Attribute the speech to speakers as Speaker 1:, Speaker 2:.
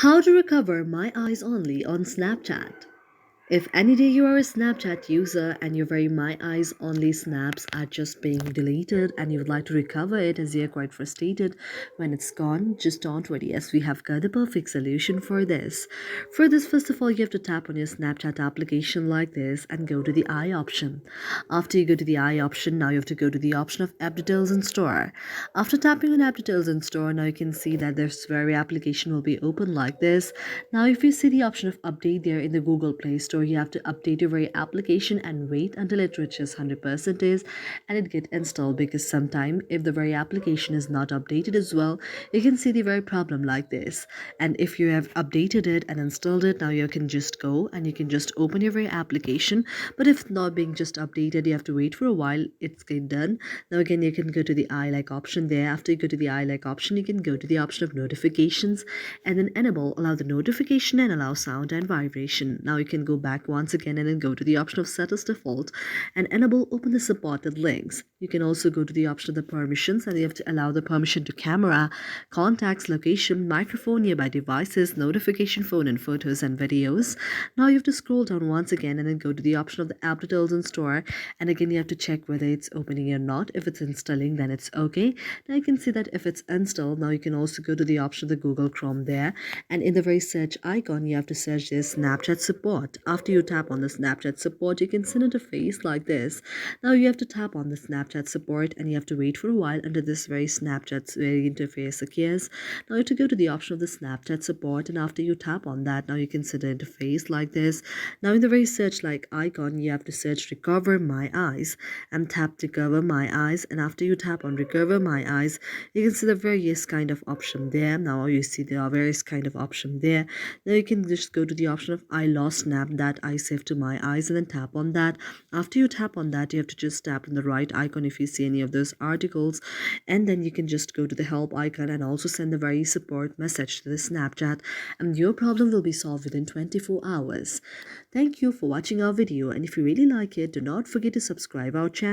Speaker 1: How to recover My Eyes Only on Snapchat. If any day you are a Snapchat user and your very My Eyes Only snaps are just being deleted and you would like to recover it as you're quite frustrated when it's gone, just don't worry. Yes, we have got the perfect solution for this. For this, first of all, you have to tap on your Snapchat application like this and go to the eye option. After you go to the eye option, now you have to go to the option of app details and store. After tapping on app details and store, now you can see that this very application will be open like this. Now, if you see the option of update there in the Google Play Store, you have to update your very application and wait until it reaches 100% and it get installed, because sometime if the very application is not updated as well, you can see the very problem like this. And if you have updated it and installed it, now you can just go and you can just open your very application. But if not being just updated, you have to wait for a while it's get done. Now again, you can go to the eye like option there. After you go to the eye like option, you can go to the option of notifications and then enable allow the notification and allow sound and vibration. Now you can go back once again and then go to the option of set as default and enable open the supported links. You can also go to the option of the permissions and you have to allow the permission to camera, contacts, location, microphone, nearby devices, notification phone and photos and videos. Now you have to scroll down once again and then go to the option of the app details and store, and again you have to check whether it's opening or not. If it's installing, then it's okay. Now you can see that if it's installed, now you can also go to the option of the Google Chrome there, and in the very search icon you have to search this Snapchat support. After you tap on the Snapchat support, you can see an interface like this. Now you have to tap on the Snapchat support and you have to wait for a while until this very Snapchat very interface appears. Now you have to go to the option of the Snapchat support, and after you tap on that, now you can see the interface like this. Now in the very search like icon, you have to search recover my eyes and tap recover my eyes, and after you tap on recover my eyes, you can see the various kind of option there. Now you see there are various kind of option there. Now you can just go to the option of I lost snap that I saved to my eyes and then tap on that. After you tap on that, you have to just tap on the right icon if you see any of those articles, and then you can just go to the help icon and also send the very support message to the Snapchat, and your problem will be solved within 24 hours. Thank you for watching our video, and if you really like it, do not forget to subscribe our channel.